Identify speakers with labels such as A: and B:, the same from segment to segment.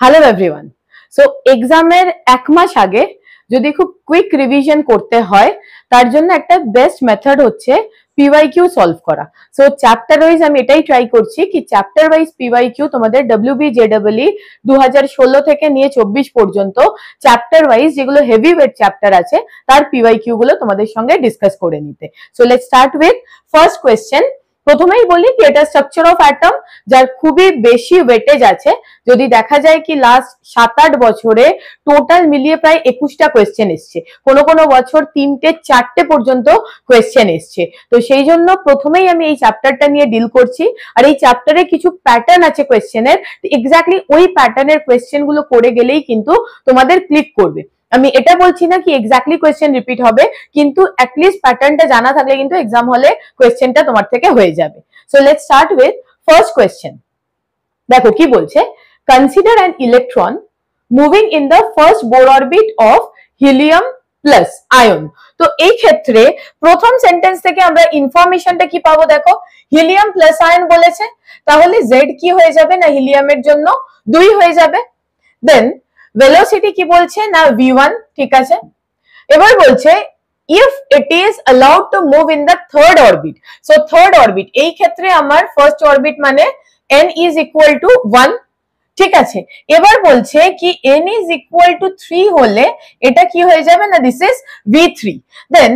A: Hello everyone. So এক্সামের এক মাস আগে যদি খুব কুইক রিভিশন করতে হয় তার জন্য একটা বেস্ট মেথড হচ্ছে পিওয়াইকিউ সলভ করা। সো চ্যাপ্টার ওয়াইজ আমি এটাই ট্রাই করছি কি চ্যাপ্টার ওয়াইজ পিওয়াইকিউ তোমাদের WBJEE 2016 থেকে নিয়ে 24 পর্যন্ত চ্যাপ্টার ওয়াইজ যেগুলো হেভি ওয়েট চ্যাপ্টার আছে তার পিওয়াইকিউ গুলো তোমাদের সঙ্গে ডিসকাস করে নিতে। So let's start with first question. প্রথমেই বলি কি এটা স্ট্রাকচার অফ অ্যাটম যার খুবই বেশি ওয়েটেজ আছে। যদি দেখা যায় কি লাস্ট 7-8 বছরে টোটাল মিলিয়ে প্রায় 21টা কোয়েশ্চেন এসছে, কোনো কোনো বছর 3-4টে পর্যন্ত কোয়েশ্চেন এসছে। তো সেই জন্য প্রথমেই আমি এই চ্যাপ্টারটা নিয়ে ডিল করছি। আর এই চ্যাপ্টারে কিছু প্যাটার্ন আছে কোয়েশ্চেনের, এক্স্যাক্টলি ওই প্যাটার্নের কোয়েশ্চেন গুলো করে গেলেই কিন্তু তোমাদের ক্লিক করবে। আমি এটা বলছি না কি এক্স্যাক্টলি কোয়েশ্চেন রিপিট হবে, কিন্তু অ্যাটলিস্ট প্যাটার্নটা জানা থাকলে কিন্তু এক্সাম হলে কোয়েশ্চেনটা তোমার থেকে হয়ে যাবে। So let's start with first question. দেখো কি বলছে, consider an electron moving in the first Bohr orbit of helium plus ion. তো এই ক্ষেত্রে প্রথম সেন্টেন্স থেকে আমরা ইনফরমেশনটা কি পাবো, দেখো হিলিয়াম প্লাস আয়ন বলেছে, তাহলে জেড কি হয়ে যাবে না হিলিয়ামের জন্য 2 হয়ে যাবে। দেন ভেলোসিটি কি বলছে না v1, ঠিক আছে। এবার বলছে if it is allowed to move in the third orbit, so third orbit এই ক্ষেত্রে আমার ফার্স্ট অরবিট মানে n is equal to 1, ঠিক আছে। এবার বলছে কি n is equal to 3 হলে এটা কি হয়ে যাবে না this is v3, then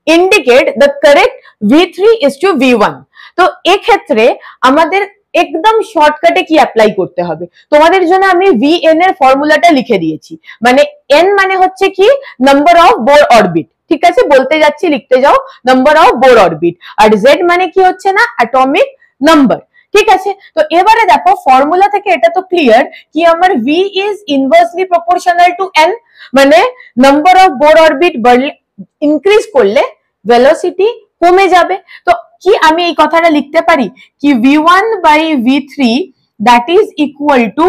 A: indicate the correct v3 is to v1। তো এই ক্ষেত্রে আমাদের একদম শর্টকাটে কি অ্যাপ্লাই করতে হবে, তোমাদের জন্য আমি vn এর ফর্মুলাটা লিখে দিয়েছি। মানে n মানে হচ্ছে কি নাম্বার অফ বোর অরবিট, ঠিক আছে, বলতে যাচ্ছি লিখতে যাও নাম্বার অফ বোর অরবিট। আর z মানে কি হচ্ছে না অ্যাটমিক নাম্বার, ঠিক আছে। তো এবারে দেখো ফর্মুলা থেকে এটা তো ক্লিয়ার কি আমার v is inversely proportional to n, মানে number of Bohr orbit increase করলে ভেলোসিটি কমে যাবে। তো কি আমি এই কথাটা লিখতে পারি কি v1 by v3 that is equal to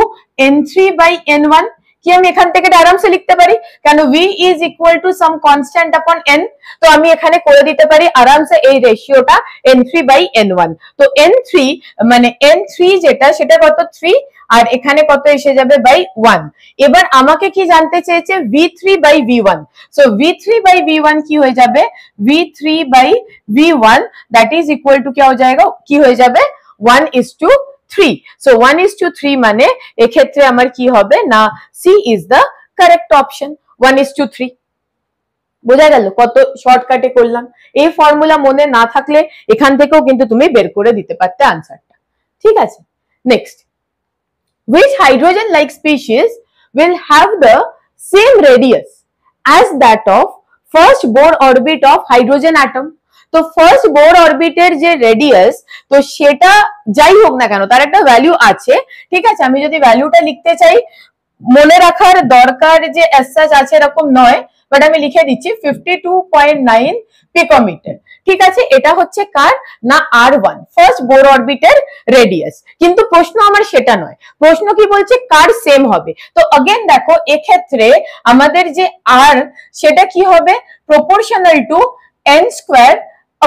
A: n3 by n1, কি আমি এখান থেকে আরামসে লিখতে পারি, কেন v is equal to some constant আপন n। তো আমি এখানে করে দিতে পারি আরামসে এই রেশিওটা n3 বাই n1। তো n3 মানে n3 যেটা সেটা কত 3, আর এখানে কত এসে যাবে বাই 1। এবার আমাকে কি জানতে চেয়েছে v3 by v1। So v3 by v1 কি হয়ে যাবে v3 by v1 that is equal to কি হয়ে যাবে 1:3। সো 1:3 মানে এক্ষেত্রে আমার কি হবে না C is the correct option, 1:3। বোঝা গেল কত শর্টকাটে করলাম। এই ফর্মুলা মনে না থাকলে এখান থেকেও কিন্তু তুমি বের করে দিতে পারতে আনসারটা, ঠিক আছে। Next, which hydrogen like species will have the same radius as that of first Bohr orbit of hydrogen atom। তো ফার্স্ট বোর অরবিটের যে রেডিয়াস, তো সেটা যাই হোক না কেন তার একটা ভ্যালু আছে, ঠিক আছে। আমি যদি ভ্যালুটা লিখতে চাই, মনে রাখার দরকার যে অ্যাজ সাচ আছে এরকম নয়, বাট আমি লিখে দিচ্ছি 52.9 পিকোমিটার, ঠিক আছে। এটা হচ্ছে কার না R1 ফার্স্ট বোর অরবিটের রেডিয়াস। কিন্তু প্রশ্ন আমার সেটা নয়, প্রশ্ন কি বলছে কার সেম হবে। তো अगेन দেখো এক্ষেত্রে আমাদের যে R সেটা কি হবে proportional to n square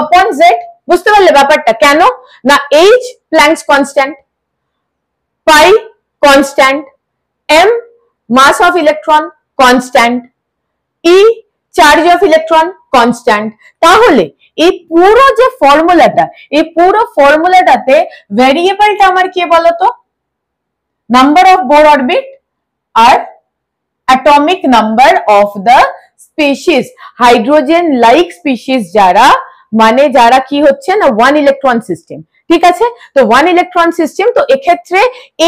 A: upon z। বুঝতে পারলে ব্যাপারটা, কেন না h Planck's constant, pi constant, m mass of electron constant, e charge of electron constant. তাহলে এই পুরো যে ফর্মুলাটা, এই পুরো ফর্মুলাটাতে ভেরিয়েবলটা আমার কি বলতো নাম্বার অফ বোর অরবিট আর atomic number of the species. Hydrogen like species যারা, মানে যারা কি হচ্ছে না 1 ইলেকট্রন সিস্টেম, ঠিক আছে। তো 1 ইলেকট্রন সিস্টেম, তো এক্ষেত্রে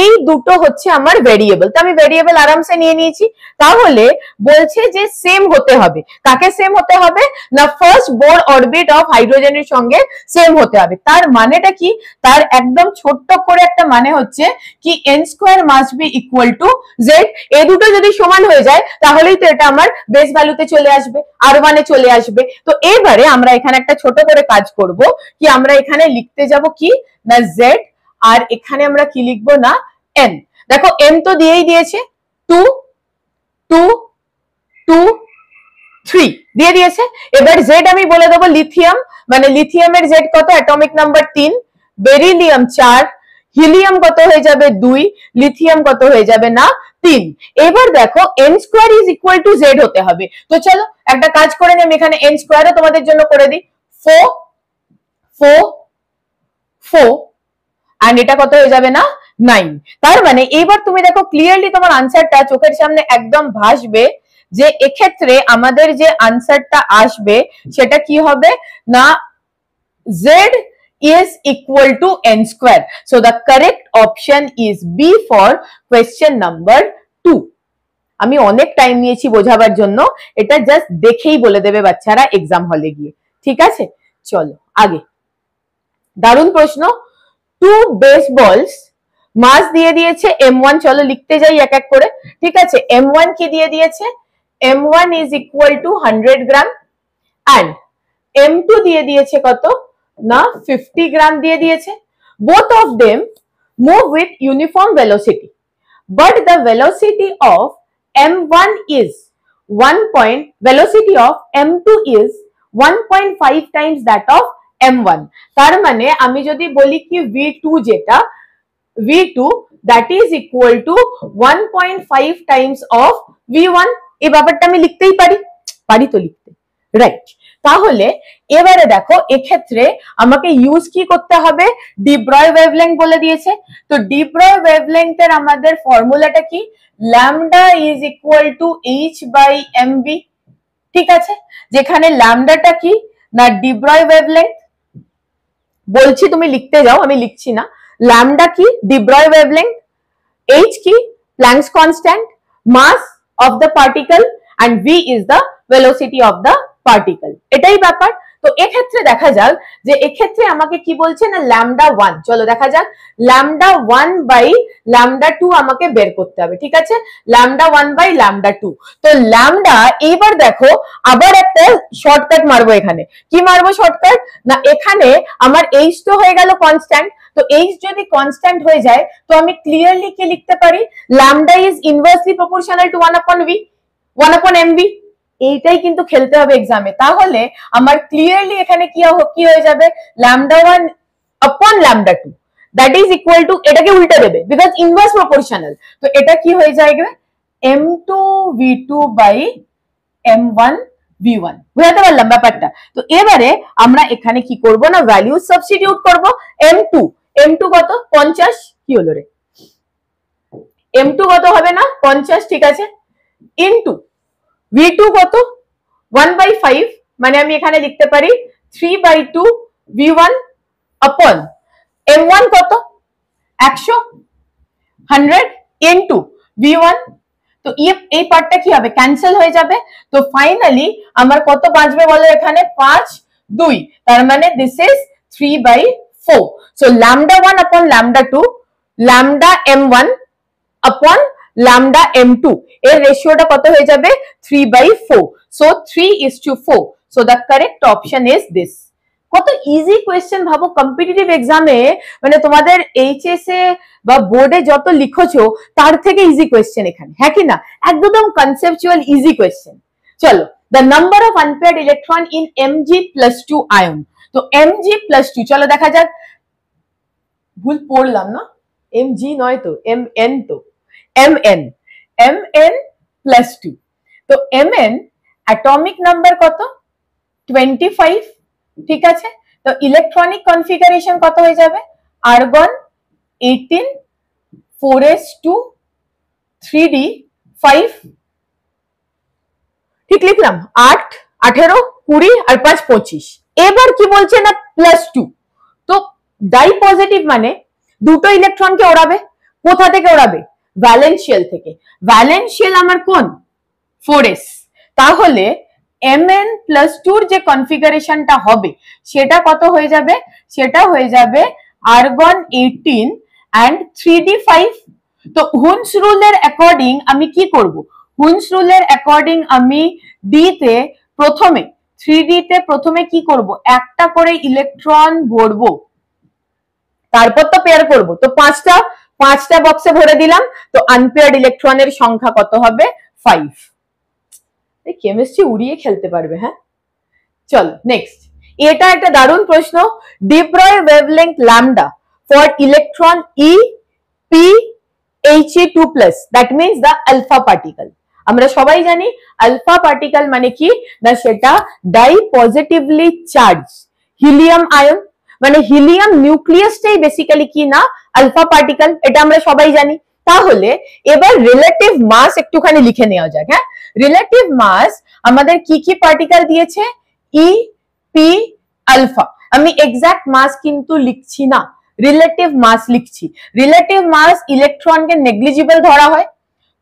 A: এই দুটো হচ্ছে আমার ভেরিয়েবল। তো আমি ভেরিয়েবল আরামসে নিয়ে নিয়েছি। তাহলে বলছে যে সেম হতে হবে, কাকে সেম হতে হবে না ফার্স্ট বোর অরবিট অফ হাইড্রোজেনের সঙ্গে সেম হতে হবে। তার মানেটা কি, তার একদম ছোট্ট করে একটা মানে হচ্ছে কি n square must be equal to z। এই দুটো যদি সমান হয়ে যায় তাহলেই তো এটা আমার বেস ভ্যালুতে চলে আসবে, R1 এ চলে আসবে। তো এবারে আমরা এখানে একটা ছোট করে কাজ করব কি আমরা এখানে লিখতে যাব কি না z, আর এখানে আমরা কি লিখবো না n। দেখো n তো দিয়েই দিয়েছে 2 2 2 3 দিয়ে দিয়েছে। এবার z আমি বলে দেবো লিথিয়াম, মানে লিথিয়ামের z কত অ্যাটমিক নাম্বার 3, বেরিলিয়াম 4, হিলিয়াম কত হয়ে যাবে 2, লিথিয়াম কত হয়ে যাবে না 3। এবার দেখো n square is equal two z হতে হবে। তো চলো একটা কাজ করে নিই, আমি এখানে n স্কয়ারও তোমাদের জন্য করে দিই। 4 4 4 এন্ড এটা কত হয়ে যাবে না 9। তার মানে এইবার তুমি দেখো ক্লিয়ারলি তোমার আনসারটা চোখের সামনে একদম ভাসবে যে এক্ষেত্রে আমাদের যে আনসারটা আসবে সেটা কি হবে না z is equal to n square. So the correct option is B for question number 2. আমি অনেক টাইম নিয়েছি বোঝাবার জন্য, এটা জাস্ট দেখেই বলে দেবে বাচ্চারা এক্সাম হলে গিয়ে। ঠিক আছে, চলো আগে। দারুণ প্রশ্ন। 2 বেসবলস মাস দিয়ে দিয়েছে m1, চলো লিখতে যাই এক এক করে। ঠিক আছে, m1 কি দিয়ে দিয়েছে, m1 is equal to 100 gram and m2 দিয়ে দিয়েছে কত না 50 গ্রাম দিয়ে দিয়েছে। both of them move with uniform velocity but the velocity of m1 is velocity of m2 is 1.5 times that of m1। তার মানে আমি যদি বলি কি v2 যেটা v2 that is equal to 1.5 times of v1, এই ব্যাপারটা আমি লিখতেই পারি তো লিখতে, রাইট। তাহলে এবারে দেখো এক্ষেত্রে আমাকে ইউজ কি করতে হবে, ডি ব্রয় ওয়েভলেংথ বলে দিয়েছে। তো ডি ব্রয় ওয়েভলেংথ এর আমাদের ফর্মুলাটা কি, lambda is equal to h by mv। ঠিক আছে, যেখানে ল্যামডাটা কি না ডি ব্রয় ওয়েভলেংথ, বলছি তুমি লিখতে যাও, আমি লিখছি না। ল্যামডা কি ডি ব্রয় ওয়েভলেংথ, h কি Planck's constant, mass of the particle and v is the velocity of the particle, এটাই ব্যাপার। তো এক্ষেত্রে দেখা যাক যে এক্ষেত্রে আমাকে কি বলছে না ল্যামডা 1, চলো দেখা যাক ল্যামডা 1 বাই ল্যামডা 2 আমাকে বের করতে হবে। ঠিক আছে, ল্যামডা 1 বাই ল্যামডা 2। তো ল্যামডা, এইবার দেখো আবার একটা শর্টকাট মারবো, এখানে কি মারবো শর্টকাট না, এখানে আমার h তো হয়ে গেল কনস্ট্যান্ট, তো h যদি কনস্ট্যান্ট হয়ে যায় তো আমি ক্লিয়ারলি কি লিখতে পারি, lambda is inversely proportional two 1/mv। এইটাই কিন্তু খেলতে হবে এক্সামে, তাহলে আমার ক্লিয়ারলি এখানে কি হয়ে যাবে ল্যামডা 1 আপন lambda 2 that is equal two, এটাকে উল্টে দেবে বিকজ ইনভার্স প্রপোর্শনাল। তো এটা কি হয়ে যাবে m2 v2 by m1 v1, বুঝতে পারলাম ব্যাপারটা। তো এবারে আমরা এখানে কি করব না ভ্যালু সাবস্টিটিউট করব। m2 কত 50, কি হলো রে, m2 কত হবে না 50, ঠিক আছে, ইনটু v2 কত 1/5, মানে আমি এখানে লিখতে পারি 3/2 v1 আপন m1 কত 100 ইনটু v1। তো এই পার্টটা কি হবে ক্যান্সেল হয়ে যাবে। তো ফাইনালি আমার কত বাঁচবে বলো এখানে 5 2, তার মানে দিস ইজ 3/4। সো ল্যামডা 1 আপন ল্যামডা 2, ল্যামডা m1 আপন lambda m2 এর রেশিওটা কত হয়ে যাবে 3/4। So 3:4। So the correct option is this. কত ইজি কোয়েশ্চেন ভাবো, কম্পিটিটিভ এক্সামে মানে তোমাদের এইচএস এ বা বোর্ডে যত লিখছো তার থেকে ইজি কোয়েশ্চেন এখানে, হ্যাঁ কি না, একদম কনসেপচুয়াল ইজি কোয়েশ্চেন। চলো, the number of unpaired electron in Mg+2 ion. তো Mg+2 চলো দেখা যাক, ভুল পড়লাম না, Mg নয় তো Mn, তো Mn+2। তো Mn অ্যাটমিক নাম্বার কত 25, ঠিক আছে। তো ইলেকট্রনিক কনফিগারেশন কত হয়ে যাবে আর্গন 18 4s2 3d 5, ঠিক লিখলাম 8 18 20 আর 5 25। এবার কি বলছে না +2, তো ডাই পজিটিভ মানে দুটো ইলেকট্রনকে ওড়াবে, কোথা থেকে ওড়াবে ভ্যালেন্সিয়াল থেকে, ভ্যালেন্সিয়াল আমার কোন 4s, তাহলে Mn+2 এর যে কনফিগারেশনটা হবে সেটা কত হয়ে যাবে, সেটা হয়ে যাবে আর্গন 18 and 3d5। তো হুনস রুলের অ্যাকর্ডিং আমি কি করব, হুনস রুলের অ্যাকর্ডিং আমি ডি তে প্রথমে 3d তে প্রথমে কি করব একটা করে ইলেকট্রন ভরবো, তারপর তো পেয়ার করব। তো পাঁচটা বক্সে ভরে দিলাম, তো আনপেয়ার্ড ইলেকট্রনের সংখ্যা কত হবে 5। এই কেমিস্ট্রি উড়িয়ে খেলতে পারবে, হ্যাঁ। চল নেক্সট, এটা একটা দারুণ প্রশ্ন। D Broglie wavelength lambda for electron E P He2+, that means the alpha particle. আমরা সবাই জানি আলফা পার্টিকেল মানে কি না, সেটা die positively charge helium ion, মানে হিলিয়াম নিউক্লিয়াসটাই বেসিক্যালি কি না আলফা পার্টিকেল, এটা আমরা সবাই জানি। তাহলে এবার রিলেটিভ মাস একটুখানি লিখে নেওয়া যাক। হ্যাঁ, রিলেটিভ মাস আমাদের কি কি পার্টিকেল দিয়েছে, ই পি আলফা। আমি এক্সাক্ট মাস কিন্তু লিখছি না, রিলেটিভ মাস লিখছি। রিলেটিভ মাস ইলেকট্রনকে নেগলিজিবল ধরা হয়,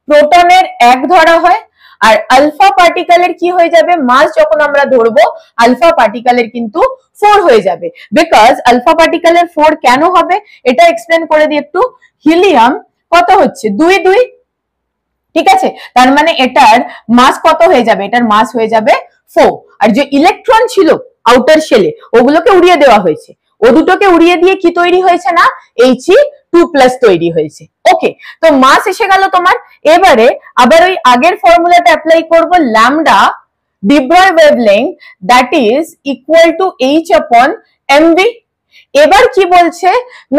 A: প্রোটনের 1 ধরা হয়, আর আলফা পার্টিকেলের কি হয়ে যাবে, মাস যখন আমরা ধরবো আলফা পার্টিকেলের কিন্তু 4 হয়ে যাবে। বিকজ আলফা পার্টিকেলের 4 কেন হবে এটা এক্সপ্লেন করে দিই একটু। হিলিয়াম কত হচ্ছে 2 2, ঠিক আছে, তার মানে এটার মাস কত হয়ে যাবে, এটার মাস হয়ে যাবে 4। আর যে ইলেকট্রন ছিল আউটার শেলে ওগুলোকে উড়িয়ে দেওয়া হয়েছে, ও দুটোকে উড়িয়ে দিয়ে কি তৈরি হয়েছে না He2+ তৈরি হয়েছে। ওকে, তো মাস এসে গেল তোমার। এবারে আবার ওই আগের ফর্মুলাটা অ্যাপ্লাই করব, lambda de Broglie wavelength that is equal to H/mv। এবার কি বলছে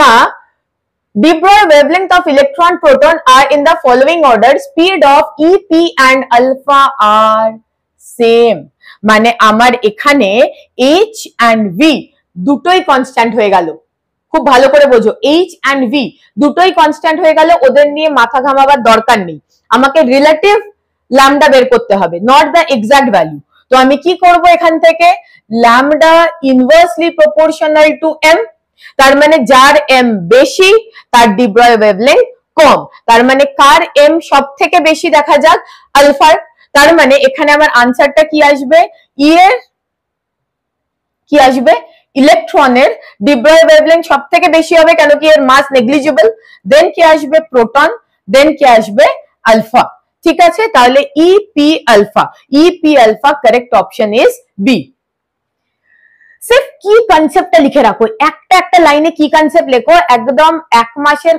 A: না, de Broglie wavelength of electron proton are in the following order, speed of E, P and alpha are same। মানে আমার এখানে H and V দুটোই constant হয়ে গেল। খুব ভালো করে বোঝো, H and V দুটোই কনস্ট্যান্ট হয়ে গেল, ওদের নিয়ে মাথা ঘামাবার দরকার নেই। আমাকে রিলেটিভ ল্যামডা বের করতে হবে, নট দ্য এক্সাক্ট ভ্যালু। তো আমি কি করব, এখান থেকে lambda inversely proportional two m, তার মানে যার m বেশি তার de Broglie wavelength কম, তার মানে কার m সব থেকে বেশি দেখা যাক আলফার। তার মানে এখানে আমার আনসারটা কি আসবে, ই এর কি আসবে, ইলেকট্রনের de Broglie wavelength সব থেকে বেশি হবে, কেন কি এর মাস নেগলিজিবল। দেন কি আসবে প্রোটন, দেন কি আসবে আলফা। ঠিক আছে, তাহলে E P alpha, E P alpha correct option is B. সির্ফ কি কনসেপ্টটা লিখে রাখো, একটা একটা লাইনে কি কনসেপ্ট লেখো, একদম 1 মাসের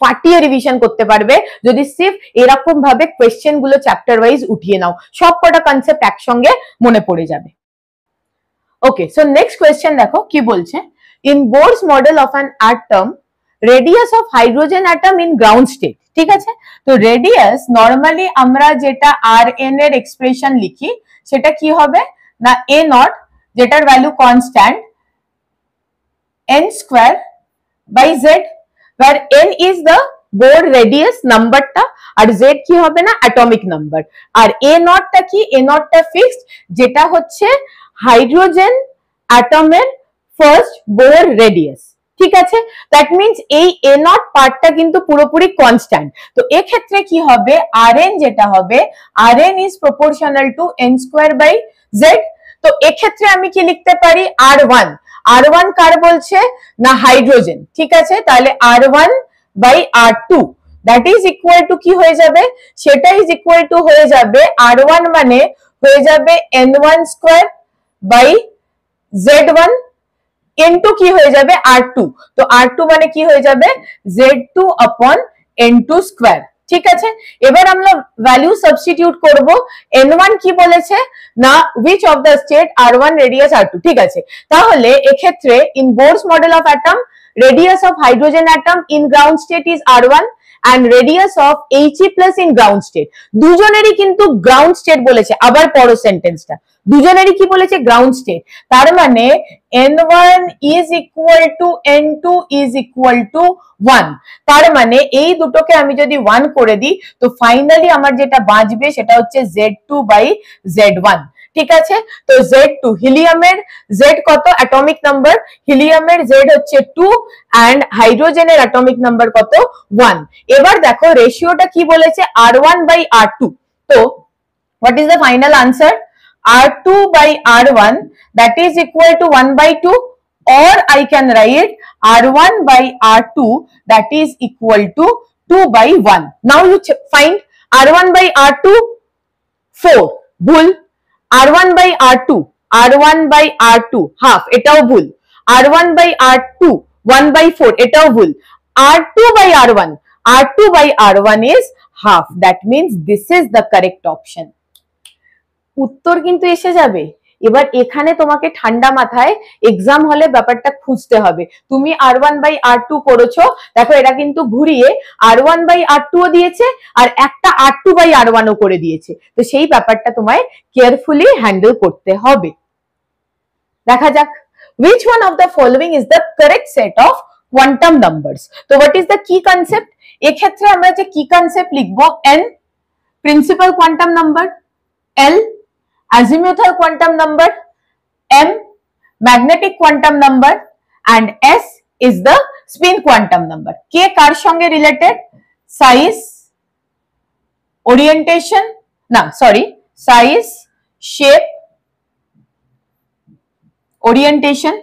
A: ফাটিয়ে রিভিশন করতে পারবে যদি সির্ফ এরকম ভাবে কোয়েশ্চেন গুলো চ্যাপ্টার ওয়াইজ উঠিয়ে নাও, সব কটা কনসেপ্ট একসঙ্গে মনে পড়ে যাবে। ওকে, সো নেক্সট কোয়েশ্চেন দেখো কি বলছে, in Bohr's model of an atom radius of hydrogen atom in ground state. ঠিক আছে, তো রেডিয়াস নরমালি আমরা যেটা আর এন এর এক্সপ্রেশন লিখি সেটা কি হবে না, এ নট যেটার value constant n square by z, where n is the Bohr radius নাম্বারটা আর z কি হবে না অ্যাটমিক নাম্বার, আর a নট টা কি, a নট টা ফিক্সড যেটা হচ্ছে হাইড্রোজেন অ্যাটমের ফার্স্ট বোর রেডিয়াস। ঠিক আছে, দ্যাট মিন্স এই a নট পার্টটা কিন্তু পুরোপুরি কনস্ট্যান্ট। তো এই ক্ষেত্রে কি হবে, rn যেটা হবে, rn is proportional to n square by z। তো এই ক্ষেত্রে আমি কি লিখতে পারি, r1, r1 কার বলছে না হাইড্রোজেন। ঠিক আছে, তাহলে r1 by r2 that is equal to কি হয়ে যাবে, সেটা ইজ ইকুয়াল টু হয়ে যাবে r1 মানে হয়ে যাবে n1 square by z1 n2 কি হয়ে যাবে r2, তো r2 মানে কি হয়ে যাবে z2 upon n2 স্কয়ার। ঠিক আছে, এবার আমরা ভ্যালু সাবস্টিটিউট করব। n1 কি বলেছে না which of the state r1 radius r2। ঠিক আছে, তাহলে এক্ষেত্রে in Bohr's model of atom radius of hydrogen atom in ground state is r1 and radius of He+ in ground state। দুজনেরই কিন্তু গ্রাউন্ড স্টেট বলেছে, আবার পড়ো সেন্টেন্সটা, দুজনেরই কি বলেছে গ্রাউন্ড স্টেট, তার মানে n1 is equal to n2 is equal to 1। তার মানে এই দুটোকে আমি যদি 1 করে দিই তো ফাইনালি আমার যেটা বাঁচবে সেটা হচ্ছে z2 বাই z1। ঠিক আছে, তো z2 হিলিয়ামের z কত অ্যাটমিক নাম্বার, হিলিয়ামের z হচ্ছে 2 এন্ড হাইড্রোজেনের অ্যাটমিক নাম্বার কত 1। এবার দেখো রেশিওটা কি বলেছে r1 বাই r2। তো what is the final answer, r2 by r1 that is equal to 1 by 2, or I can write r1 by r2 that is equal to 2 by 1। Now you find r1 by r2 4 ভুল, r1 by r2, r1 by r2 half এটাও ভুল, r1 by r2 1 by 4 এটাও ভুল, r2 by r1, r2 by r1 is half, that means this is the correct option। উত্তর কিন্তু এসে যাবে, এবার এখানে তোমাকে ঠান্ডা মাথায় এক্সাম হলে ব্যাপারটা খুঁজতে হবে। তুমি R1/R2 করেছো, দেখো এটা কিন্তু ঘুরিয়ে R1/R2 ও দিয়েছে আর একটা R2/R1 ও করে দিয়েছে। তো সেই ব্যাপারটা তোমায় কেয়ারফুলি হ্যান্ডেল করতে হবে। দেখা যাক, which one of the following is the correct set of quantum numbers? তো what is the key concept? এক্ষেত্রে আমরা যে কি কনসেপ্ট লিখবো, n principal quantum number, l azimuthal quantum number, m magnetic quantum number and s is the spin quantum number. k কার সঙ্গে related? Size, orientation, না sorry, size, shape, orientation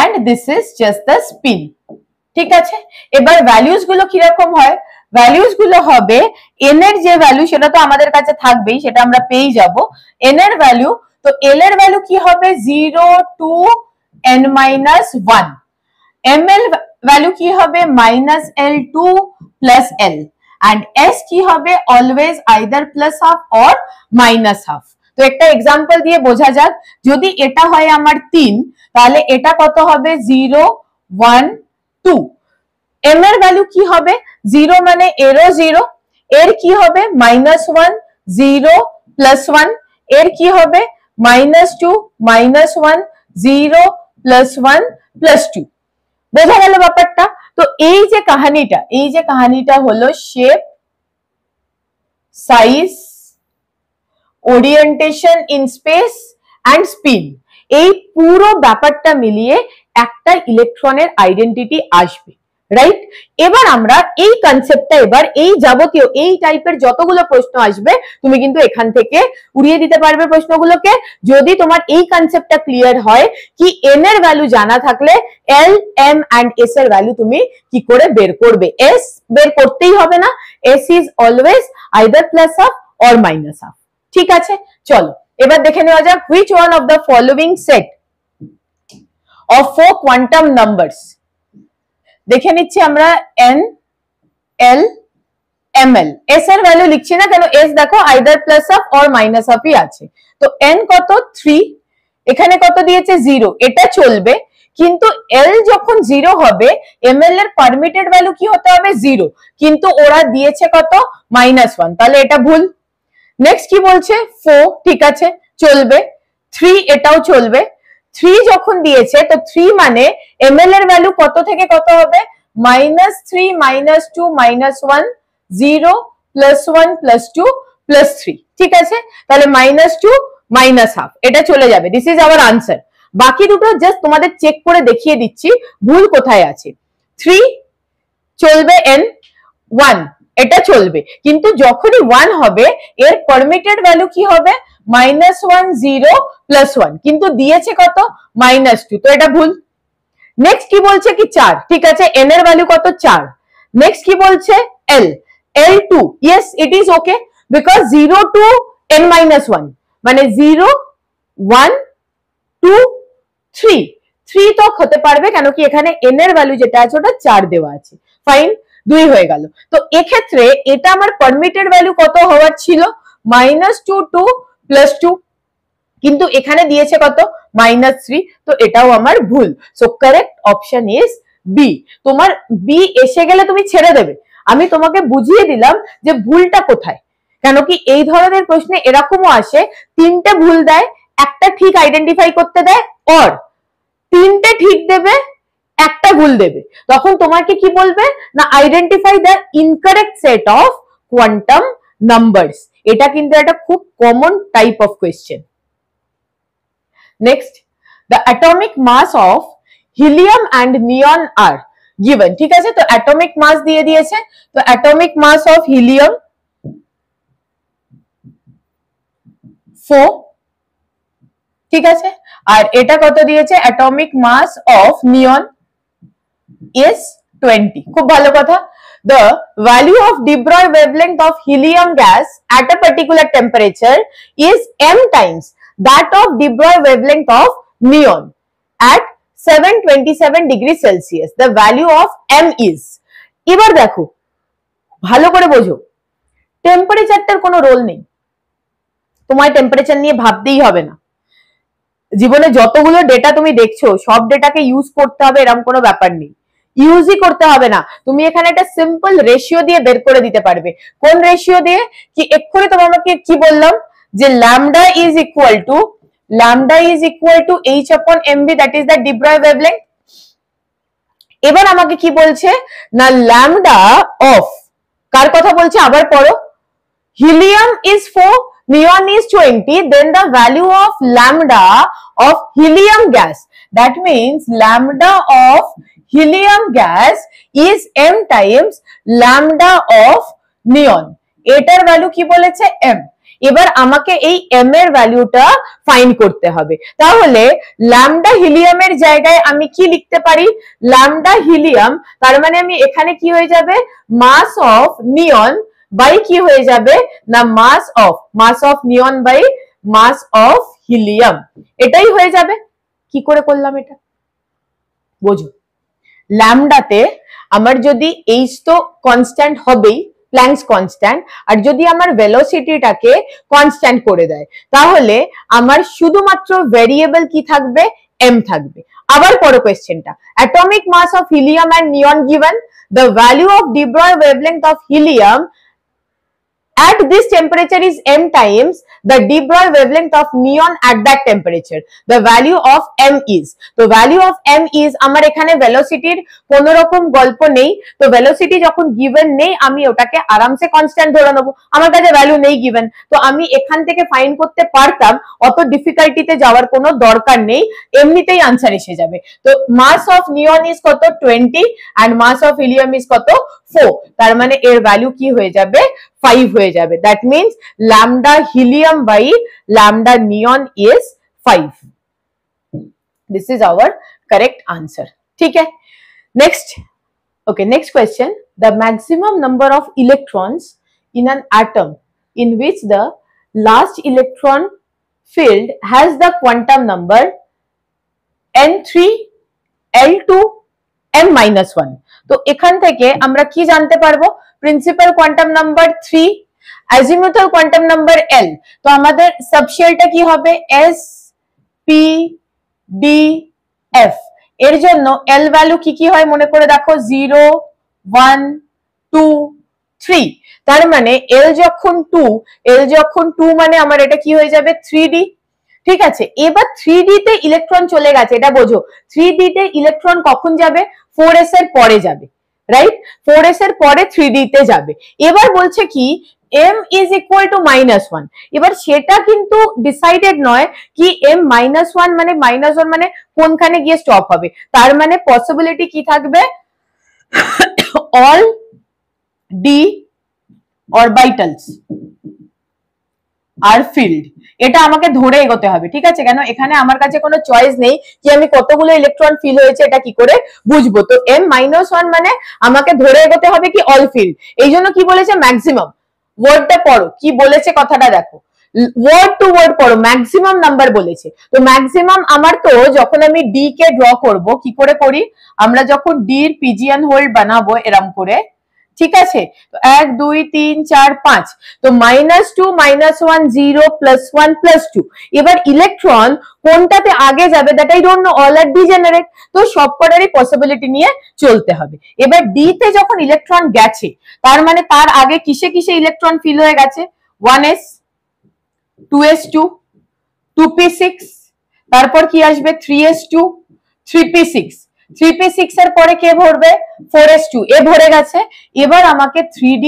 A: and this is just the spin. ঠিক আছে, এবার values গুলো কিরকম হয়? Values গুলো হবে n এর যে ভ্যালু সেটা তো আমাদের কাছে থাকবেই, সেটা আমরা পেয়ে যাব। n এর ভ্যালু, তো l এর ভ্যালু কি হবে? 0 to n-1। m এর ভ্যালু কি হবে? -L2 plus l and s কি হবে? Always either plus half or minus half. তো একটা এক্সাম্পল দিয়ে বোঝা যাক, যদি এটা হয় আমার 3, তাহলে এটা কত হবে? 0 1 2। m এর ভ্যালু কি হবে? 0 মানে এরও 0, এর কি হবে? -1 0 +1, এর কি হবে? -2 -1 0 +1 +2। বোঝা গেল ব্যাপারটা? তো এই যে কাহিনীটা হলো shape, size, orientation in space and spin, এই পুরো ব্যাপারটা মিলিয়ে একটা ইলেকট্রনের আইডেন্টিটি আসবে, রাইট? এবার আমরা এই কনসেপ্টটা, এবার এই যাবতীয় এই টাইপের যতগুলো প্রশ্ন আসবে তুমি কিন্তু এখান থেকে উড়িয়ে দিতে পারবে প্রশ্নগুলোকে, যদি তোমার এই কনসেপ্টটা ক্লিয়ার হয় কি n এর ভ্যালু জানা থাকলে l, m and s এর ভ্যালু তুমি কি করে বের করবে। s বের করতেই হবে না, s is always either plus half or minus half। ঠিক আছে, চলো এবার দেখে নেওয়া যাক which one of the following set of 4 quantum numbers। দেখে নিচ্ছি আমরা n, l, ml। s এর ভ্যালু লিখছি না কেন, s দেখো either plus half or minus হাফই আছে। তো n কত? 3, এখানে কত দিয়েছে? 0, এটা চলবে, কিন্তু l যখন 0 হবে ml এর পারমিটেড ভ্যালু কি হতে হবে? 0, কিন্তু ওরা দিয়েছে কত? -1, তাহলে এটা ভুল। নেক্সট কি বলছে? 4, ঠিক আছে চলবে। 3, এটাও চলবে। 3 যখন দিয়েছে তো 3 মানে ml এর ভ্যালু কত থেকে কত হবে? -3 -2 -1 0 +1 +2 +3। ঠিক আছে, তাহলে -2 -1/2, এটা চলে যাবে। This is our answer. বাকি দুটো জাস্ট তোমাদের চেক করে দেখিয়ে দিচ্ছি ভুল কোথায় আছে। 3 চলবে, n 1 এটা চলবে, কিন্তু যখনই 1 হবে এর পারমিটেড ভ্যালু কি হবে? -1 0 +1, কিন্তু দিয়েছে কত? -2, তো এটা ভুল। নেক্সট কি বলছে কি 4, ঠিক আছে n এর ভ্যালু কত? 4। নেক্সট কি বলছে? l, l2, yes it is okay because 0 to n-1 মানে 0 1 2 3, 3 তো হতে পারবে কেন কি এখানে n এর ভ্যালু যেটা আছে ওটা 4 দেওয়া আছে, ফাইন, 2 হয়ে গেল। তো এক্ষেত্রে এটা আমার পারমিটেড ভ্যালু কত হওয়ার ছিল? -2 to +2, কিন্তু এখানে দিয়েছে কত? -3, তো এটাও আমার ভুল। So correct option is B. তোমার বি এসে গেলে তুমি ছেড়ে দেবে, আমি তোমাকে বুঝিয়ে দিলাম যে ভুলটা কোথায়। কেন কি এই ধরনের প্রশ্নে এরকমও আসে, 3টে ভুল দেয়, একটা ঠিক আইডেন্টিফাই করতে দেয়, অর 3টে ঠিক দেবে, একটা ভুল দেবে, তখন তোমাকে কি বলবে না identify the incorrect set of quantum numbers. এটা কিন্তু একটা খুব common type of question. Next, the atomic mass of helium and neon are given। ঠিক আছে, তো atomic mass দিয়ে দিয়েছে, তো atomic mass of helium 4, ঠিক আছে, আর এটা কত দিয়েছে? atomic mass of neon is 20। খুব ভালো কথা। The value of de Broglie wavelength of helium gas at a particular temperature is m times that of de Broglie wavelength of neon at 727 degrees Celsius. The value of m is। এবার দেখো ভালো করে বোঝো, টেম্পারেচারটার কোনো role নেই, তোমার temperature নিয়ে ভাবতেই হবে না। জীবনে যতগুলো ডেটা তুমি দেখছো সব ডেটাকে ইউজ করতে হবে এরকম কোনো ব্যাপার নেই, ইউজই করতে হবে না। তুমি এখানে একটা সিম্পল রেশিও দিয়ে বের করে দিতে পারবে। কোন রেশিও দিয়ে? কি এক্ষুনি তোমাকে কি বললাম যে lambda is equal to h upon mv, that is the D Broglie wavelength. এবার আমাকে কি বলছে না ল্যামডা অফ, কার কথা বলছে আবার পড়ো, helium is 4, neon is 20, then the value of lambda of helium gas, that means lambda of helium gas is m times lambda of neon, এটার ভ্যালু কি বলেছে m। এবার আমাকে এই m এর ভ্যালুটা ফাইন্ড করতে হবে। তাহলে ল্যামডা হিলিয়ামের জায়গায় আমি কি লিখতে পারি, ল্যামডা হিলিয়াম, তার মানে আমি এখানে কি হয়ে যাবে মাস অফ নিয়ন বাই কি হয়ে যাবে না mass of neon by mass of helium, এটাই হয়ে যাবে। কি করে করলাম এটা বোঝো, ল্যামডাতে আমার যদি এইচ তো কনস্ট্যান্ট হবেই, প্ল্যাঙ্কস কনস্ট্যান্ট, আর যদি আমার ভেলোসিটিটাকে কনস্ট্যান্ট করে দেয় তাহলে আমার শুধুমাত্র ভেরিয়েবল কি থাকবে m থাকবে। আবার পড়ো কোয়েশ্চেনটা, atomic mass of helium and neon given, the value of de Broglie wavelength of helium at this temperature is m times the de Broglie wavelength of neon at that temperature, the value of m is, তো value of m is আমার এখানে velocity কোন রকম গল্প নেই, তো velocity যখন given নেই আমি ওটাকে আরামসে কনস্ট্যান্ট ধরে নেব, আমার কাছে ভ্যালু নেই given, তো আমি এখান থেকে ফাইন্ড করতে পারতাম, অত ডিফিকাল্টিতে যাওয়ার কোনো দরকার নেই, এমনিতেই আনসার এসে যাবে। তো মাস অফ নিয়ন ইজ কত 20 and mass of helium is কত 4, তার মানে এর ভ্যালু কি হয়ে যাবে 5 হয়ে যাবে, that means lambda helium by lambda neon is 5. This is our correct answer. ठीक है, next, okay, next question, the maximum number of electrons in an atom in which the last electron field has the quantum number n3 l2 m-1, তো এখান থেকে আমরা কি জানতে পারবো, principal quantum number 3, azimuthal quantum number l, তো আমাদের সাবশেলটা কি হবে s p d f, এর জন্য l ভ্যালু কি কি হয় মনে করে দেখো 0 1 2 3, তার মানে l যখন 2 মানে আমার এটা কি হয়ে যাবে 3d, ঠিক আছে। এবার 3d তে ইলেকট্রন চলে গেছে, এটা বোঝো 3d তে ইলেকট্রন কখন যাবে 4s এর পরে যাবে, রাইট, 4s এর পরে 3d তে যাবে। এবার বলছে কি m is equal to -1, এবার সেটা কিন্তু ডিসাইডেড নয় কি m -1 মানে কোনখানে গিয়ে স্টপ হবে, তার মানে পসিবিলিটি কি থাকবে অল d orbitals আর ফিল্ড, এটা আমাকে ধরে এগোতে হবে, ঠিক আছে, কেন এখানে আমার কাছে কোনো চয়েস নেই কি আমি কতগুলো ইলেকট্রন ফিল হয়েছে এটা কি করে বুঝবো, তো m-1 মানে আমাকে ধরে এগোতে হবে কি অল ফিল্ড, এই জন্য কি বলেছে ম্যাক্সিমাম, ওয়ার্ডটা পড়ো কি বলেছে কথাটা দেখো, ওয়ার্ড টু ওয়ার্ড পড়ো, ম্যাক্সিমাম নাম্বার বলেছে, তো ম্যাক্সিমাম আমার তো যখন আমি ডি কে ড্র করব কি করে করি, আমরা যখন ডি এর পিজিয়ান হোল্ড বানাবো এরকম করে, ঠিক আছে, তো 1 2 3 4 5, তো -2 -1 0 +1 +2, এবার ইলেকট্রন কোনটাতে আগে যাবে that I don't know, all are degenerate, তো সবকটারই পসিবিলিটি নিয়ে চলতে হবে। এবার ডি তে যখন ইলেকট্রন গেছে তার মানে তার আগে কিসে কিসে ইলেকট্রন ফিল হয়ে গেছে 1s 2s2 2p6, তারপর কি আসবে 3s2 3p6, 3p6 এর পরে কে ভরবে 4s2, এ ভরে গেছে। এবার আমাকে 3d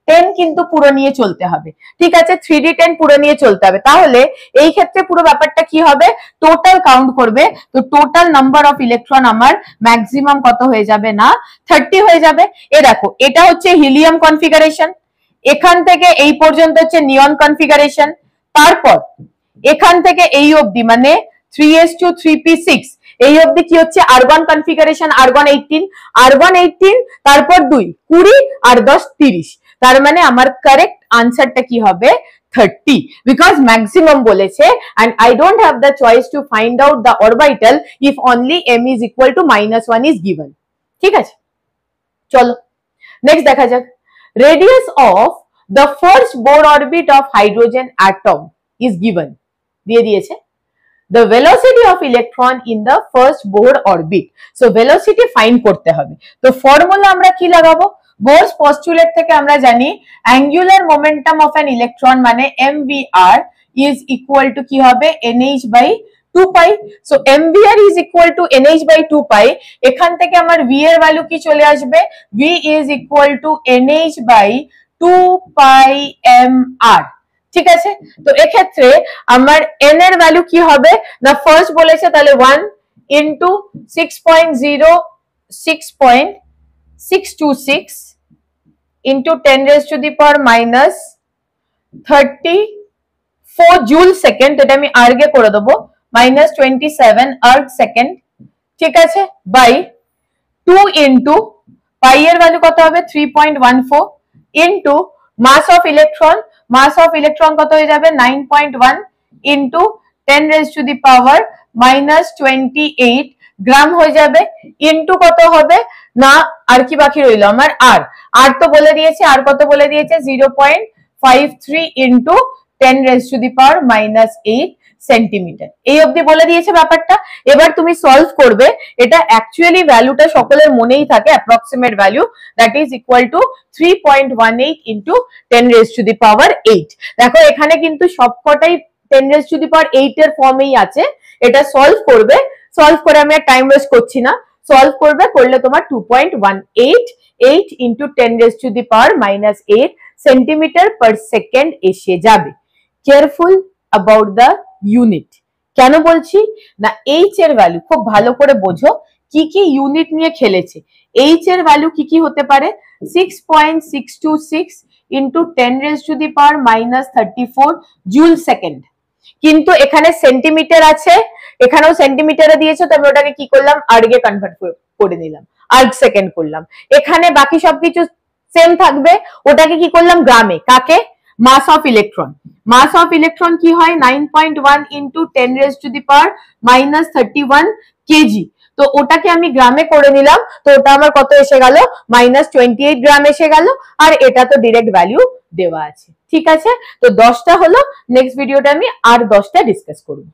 A: 10 কিন্তু পুরো নিয়ে চলতে হবে, ঠিক আছে, 3d 10 পুরো নিয়ে চলতে হবে, তাহলে এই ক্ষেত্রে পুরো ব্যাপারটা কি হবে টোটাল কাউন্ট করবে, তো টোটাল নাম্বার অফ ইলেকট্রন আমার ম্যাক্সিমাম কত হয়ে যাবে না 30 হয়ে যাবে। এ দেখো এটা হচ্ছে হিলিয়াম কনফিগারেশন, এখান থেকে এই পর্যন্ত হচ্ছে নিয়ন কনফিগারেশন, তারপর এখান থেকে এই অবধি মানে 3s2 3p6 এই অবধি কি হচ্ছে আর্গন কনফিগারেশন, আর্গন 18, তারপর 2 20 আর 10 30, তার মানে আমার কারেক্ট আনসারটা কি হবে 30, বিকজ ম্যাক্সিমাম বলেছে and I don't have the choice to find out the orbital if only m is equal to -1 is given, ঠিক আছে। চলো নেক্সট দেখা যাক, radius of the first Bohr orbit of hydrogen atom is given, দিয়ে দিয়েছে the velocity of electron in the first Bohr orbit. So velocity find করতে হবে। তো ফর্মুলা আমরা কি লাগাবো? Bohr's postulate থেকে আমরা জানি angular momentum of an electron মানে mvr is equal to কি হবে nh by 2 pi। So mvr is equal to nh by 2 pi। এখান থেকে আমার v এর ভ্যালু কি চলে আসবে? v is equal to nh by 2 pi mr। ঠিক আছে, তো এক্ষেত্রে আমার n এর ভ্যালু কি হবে না, ফার্স্ট বলেছে তাহলে 1 into 6.0626 into 10 raised to the power minus 34 joule second, এটা আমি আর্গে করে দেবো, minus 27 আর্গ সেকেন্ড, ঠিক আছে, বাই 2 ইনটু পাই এর ভ্যালু কত হবে 3.14 into mass of electron, mass of electron কত হয়ে যাবে 9.1 into 10 raised to the power minus 28 gram হয়ে যাবে, ইনটু কত হবে না আর কি বাকি রইল আমার আর তো বলে দিয়েছে, আর কত বলে দিয়েছে 0.53 into 10 raised to the power minus 8 centimetre, এই অবধি বলে দিয়েছে ব্যাপারটা। এবার তুমি সলভ করবে, এটা অ্যাকচুয়ালি ভ্যালুটা সকলের মনেই থাকে approximate value, that is equal two 3.18 into 10 raised to the power 8। দেখো এখানে কিন্তু সবকটাই 10 raised to the power 8 এর ফর্মেই আছে। এটা সলভ করবে, সলভ করে আমি আর টাইম ওয়েস্ট করছি না, সলভ করবে, করলে তোমার 2.188 into 10 raised to the power minus 8 centimetre per second এসে যাবে। Careful about the unit. কেন বলছি না, এইচ এর ভ্যালু খুব ভালো করে বোঝো, কি কি ইউনিট নিয়ে খেলেছে। এইচ এর ভ্যালু কি কি হতে পারে 6.626 into 10 raised to the power minus 34 joule second, কিন্তু এখানে সেন্টিমিটার আছে, এখানেও সেন্টিমিটারে দিয়েছে, তো আমি ওটাকে কি করলাম আর্গে কনভার্ট করে নিলাম, আর্গ সেকেন্ড করলাম। এখানে বাকি সবকিছু সেম থাকবে, ওটাকে কি করলাম গ্রামে, কাকে mass of electron, mass of electron কি হয় 9.1 into 10 raised to the power minus 31 kg, তো ওটাকে আমি গ্রামে করে নিলাম, তো ওটা আমার কত এসে গেল -28 গ্রাম এসে গেল, আর এটা তো ডাইরেক্ট ভ্যালু দেওয়া আছে। ঠিক আছে, তো 10টা হলো, নেক্সট ভিডিওটা আমি আর 10টা ডিসকাস করব।